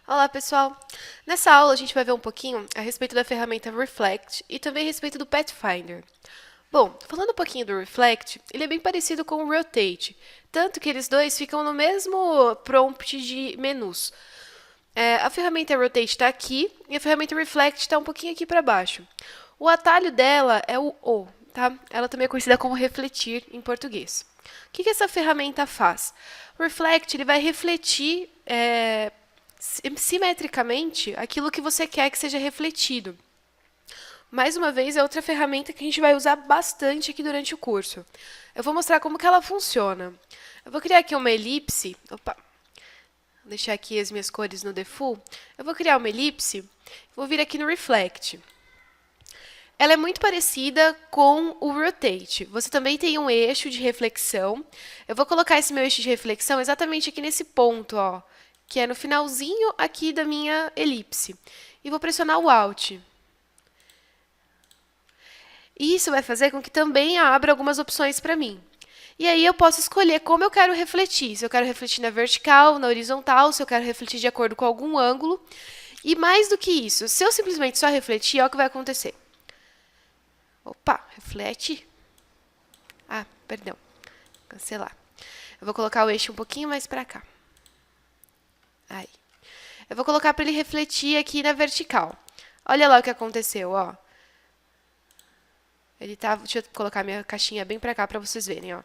Olá, pessoal! Nessa aula a gente vai ver um pouquinho a respeito da ferramenta Reflect e também a respeito do Pathfinder. Bom, falando um pouquinho do Reflect, ele é bem parecido com o Rotate, tanto que eles dois ficam no mesmo prompt de menus. A ferramenta Rotate está aqui e a ferramenta Reflect está um pouquinho aqui para baixo. O atalho dela é o O, tá? Ela também é conhecida como refletir em português. O que essa ferramenta faz? O Reflect ele vai refletir simetricamente aquilo que você quer que seja refletido. Mais uma vez, é outra ferramenta que a gente vai usar bastante aqui durante o curso. Eu vou mostrar como que ela funciona. Eu vou criar aqui uma elipse. Opa, vou deixar aqui as minhas cores no default. Eu vou criar uma elipse. Vou vir aqui no Reflect. Ela é muito parecida com o Rotate. Você também tem um eixo de reflexão. Eu vou colocar esse meu eixo de reflexão exatamente aqui nesse ponto, ó, que é no finalzinho aqui da minha elipse. E vou pressionar o Alt. E isso vai fazer com que também abra algumas opções para mim. E aí eu posso escolher como eu quero refletir. Se eu quero refletir na vertical, na horizontal, se eu quero refletir de acordo com algum ângulo. E mais do que isso, se eu simplesmente só refletir, olha o que vai acontecer. Opa, reflete. Ah, perdão. Cancelar. Eu vou colocar o eixo um pouquinho mais para cá. Aí. Eu vou colocar para ele refletir aqui na vertical. Olha lá o que aconteceu, ó. Ele tá, deixa eu colocar minha caixinha bem para cá para vocês verem, ó.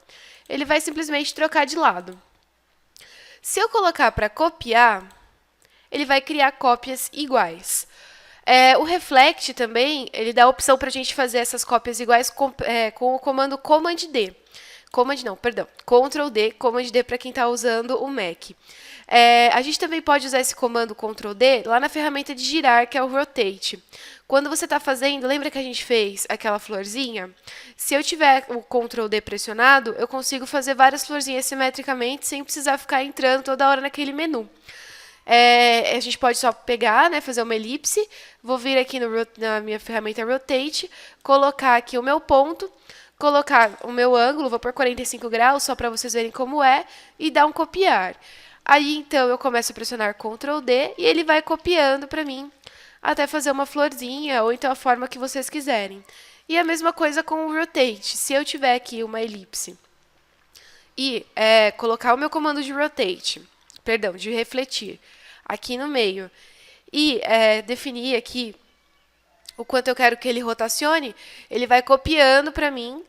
Ele vai simplesmente trocar de lado. Se eu colocar para copiar, ele vai criar cópias iguais. O Reflect também, ele dá a opção para a gente fazer essas cópias iguais com o comando Command D. Ctrl D, Command D para quem está usando o Mac. A gente também pode usar esse comando Ctrl D lá na ferramenta de girar, que é o Rotate. Quando você está fazendo, lembra que a gente fez aquela florzinha? Se eu tiver o Ctrl D pressionado, eu consigo fazer várias florzinhas simetricamente sem precisar ficar entrando toda hora naquele menu. A gente pode só pegar, né, fazer uma elipse, vou vir aqui na minha ferramenta Rotate, colocar aqui o meu ponto, colocar o meu ângulo, vou por 45 graus, só para vocês verem como é, e dar um copiar. Aí, então, eu começo a pressionar Ctrl D e ele vai copiando para mim até fazer uma florzinha, ou então a forma que vocês quiserem. E a mesma coisa com o Rotate. Se eu tiver aqui uma elipse e colocar o meu comando de Rotate, perdão, de refletir, aqui no meio, e definir aqui o quanto eu quero que ele rotacione, ele vai copiando para mim.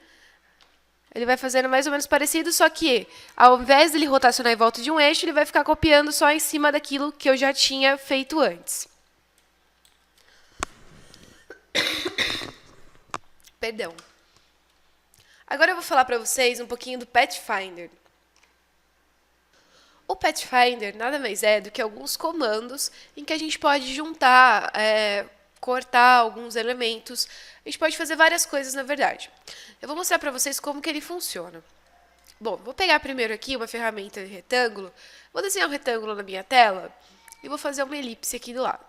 Ele vai fazendo mais ou menos parecido, só que ao invés dele rotacionar em volta de um eixo, ele vai ficar copiando só em cima daquilo que eu já tinha feito antes. Perdão. Agora eu vou falar para vocês um pouquinho do Pathfinder. O Pathfinder nada mais é do que alguns comandos em que a gente pode juntar, cortar alguns elementos. A gente pode fazer várias coisas, na verdade. Eu vou mostrar para vocês como que ele funciona. Bom, vou pegar primeiro aqui uma ferramenta de retângulo, vou desenhar um retângulo na minha tela e vou fazer uma elipse aqui do lado.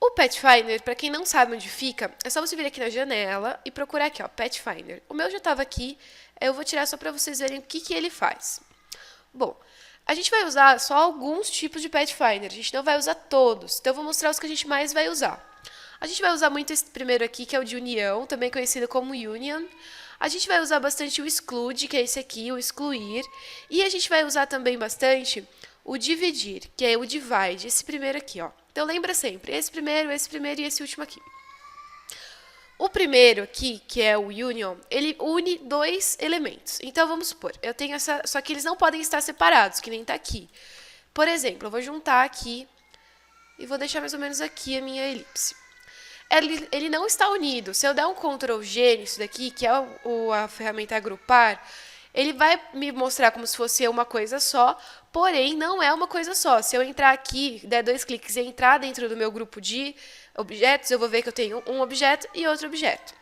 O Pathfinder, para quem não sabe onde fica, é só você vir aqui na janela e procurar aqui, ó, Pathfinder. O meu já estava aqui, eu vou tirar só para vocês verem o que ele faz. Bom, a gente vai usar só alguns tipos de Pathfinder, a gente não vai usar todos, então eu vou mostrar os que a gente mais vai usar. A gente vai usar muito esse primeiro aqui, que é o de união, também conhecido como Union. A gente vai usar bastante o Exclude, que é esse aqui, o excluir. E a gente vai usar também bastante o dividir, que é o divide, esse primeiro aqui, ó. Então lembra sempre, esse primeiro e esse último aqui. O primeiro aqui, que é o union, ele une dois elementos. Então, vamos supor, eu tenho essa... Só que eles não podem estar separados, que nem está aqui. Por exemplo, eu vou juntar aqui e vou deixar mais ou menos aqui a minha elipse. Ele não está unido. Se eu der um Ctrl G nisso daqui, que é a ferramenta agrupar, ele vai me mostrar como se fosse uma coisa só, porém não é uma coisa só. Se eu entrar aqui, der 2 cliques e entrar dentro do meu grupo de objetos, eu vou ver que eu tenho um objeto e outro objeto.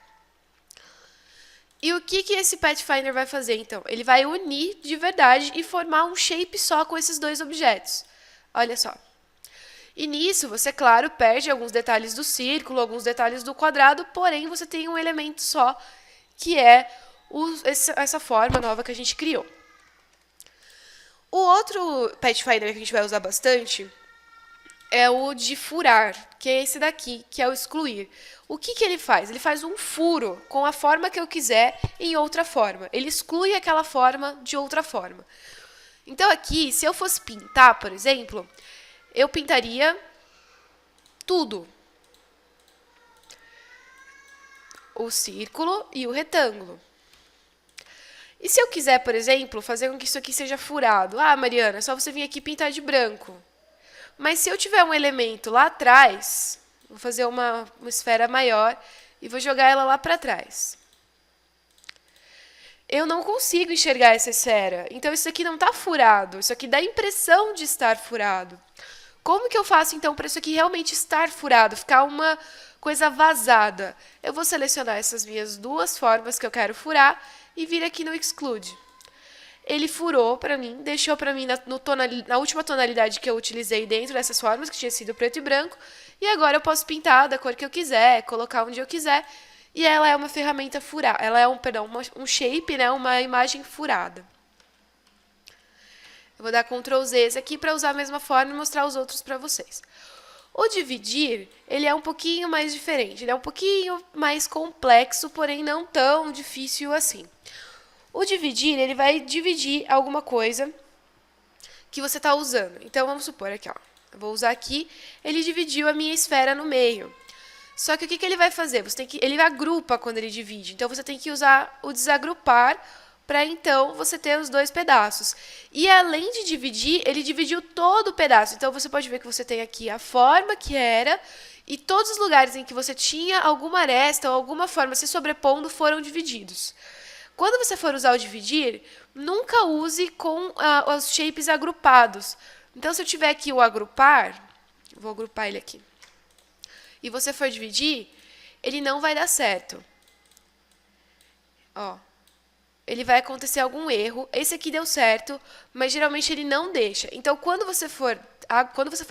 E o que esse Pathfinder vai fazer, então? Ele vai unir de verdade e formar um shape só com esses dois objetos. Olha só. E nisso, você, claro, perde alguns detalhes do círculo, alguns detalhes do quadrado, porém você tem um elemento só, que é essa forma nova que a gente criou. O outro Pathfinder que a gente vai usar bastante é o de furar, que é esse daqui, que é o excluir. O que ele faz? Ele faz um furo com a forma que eu quiser em outra forma. Ele exclui aquela forma de outra forma. Então aqui, se eu fosse pintar, por exemplo, eu pintaria tudo. O círculo e o retângulo. E se eu quiser, por exemplo, fazer com que isso aqui seja furado? Ah, Mariana, é só você vir aqui pintar de branco. Mas se eu tiver um elemento lá atrás, vou fazer uma esfera maior e vou jogar ela lá para trás. Eu não consigo enxergar essa esfera. Então, isso aqui não está furado. Isso aqui dá a impressão de estar furado. Como que eu faço, então, para isso aqui realmente estar furado, ficar uma coisa vazada? Eu vou selecionar essas minhas duas formas que eu quero furar e vir aqui no Exclude. Ele furou para mim, deixou para mim na última tonalidade que eu utilizei dentro dessas formas, que tinha sido preto e branco, e agora eu posso pintar da cor que eu quiser, colocar onde eu quiser, e ela é uma ferramenta furada, ela é um shape, né, uma imagem furada. Eu vou dar Ctrl Z aqui para usar a mesma forma e mostrar os outros para vocês. O dividir, ele é um pouquinho mais diferente, ele é um pouquinho mais complexo, porém não tão difícil assim. O dividir, ele vai dividir alguma coisa que você está usando. Então, vamos supor aqui, ó. Eu vou usar aqui, ele dividiu a minha esfera no meio. Só que o que ele vai fazer? Ele agrupa quando ele divide. Então, você tem que usar o desagrupar para, então, você ter os dois pedaços. E, além de dividir, ele dividiu todo o pedaço. Então, você pode ver que você tem aqui a forma que era e todos os lugares em que você tinha alguma aresta ou alguma forma se sobrepondo foram divididos. Quando você for usar o dividir, nunca use com os shapes agrupados. Então, se eu tiver aqui o agrupar, vou agrupar ele aqui, e você for dividir, ele não vai dar certo. Ó, ele vai acontecer algum erro. Esse aqui deu certo, mas geralmente ele não deixa. Então, quando você for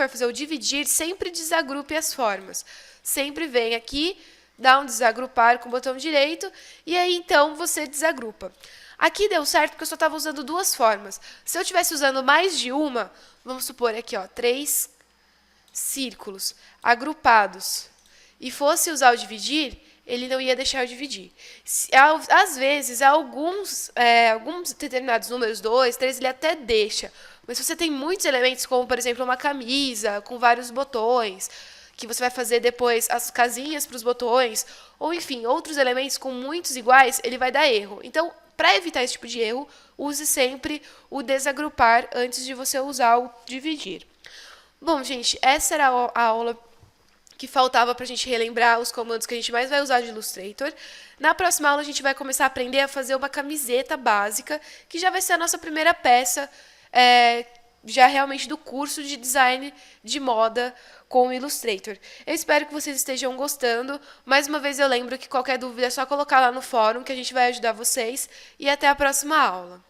fazer o dividir, sempre desagrupe as formas. Sempre vem aqui, dá um desagrupar com o botão direito, e aí então você desagrupa. Aqui deu certo porque eu só estava usando duas formas. Se eu estivesse usando mais de uma, vamos supor aqui, ó, 3 círculos agrupados, e fosse usar o dividir, ele não ia deixar eu dividir. Às vezes, alguns determinados números, 2, 3, ele até deixa. Mas se você tem muitos elementos, como, por exemplo, uma camisa com vários botões, que você vai fazer depois as casinhas para os botões, ou, enfim, outros elementos com muitos iguais, ele vai dar erro. Então, para evitar esse tipo de erro, use sempre o desagrupar antes de você usar o dividir. Bom, gente, essa era a aula que faltava para a gente relembrar os comandos que a gente mais vai usar de Illustrator. Na próxima aula, a gente vai começar a aprender a fazer uma camiseta básica, que já vai ser a nossa primeira peça, já realmente do curso de design de moda com o Illustrator. Eu espero que vocês estejam gostando. Mais uma vez eu lembro que qualquer dúvida é só colocar lá no fórum, que a gente vai ajudar vocês. E até a próxima aula.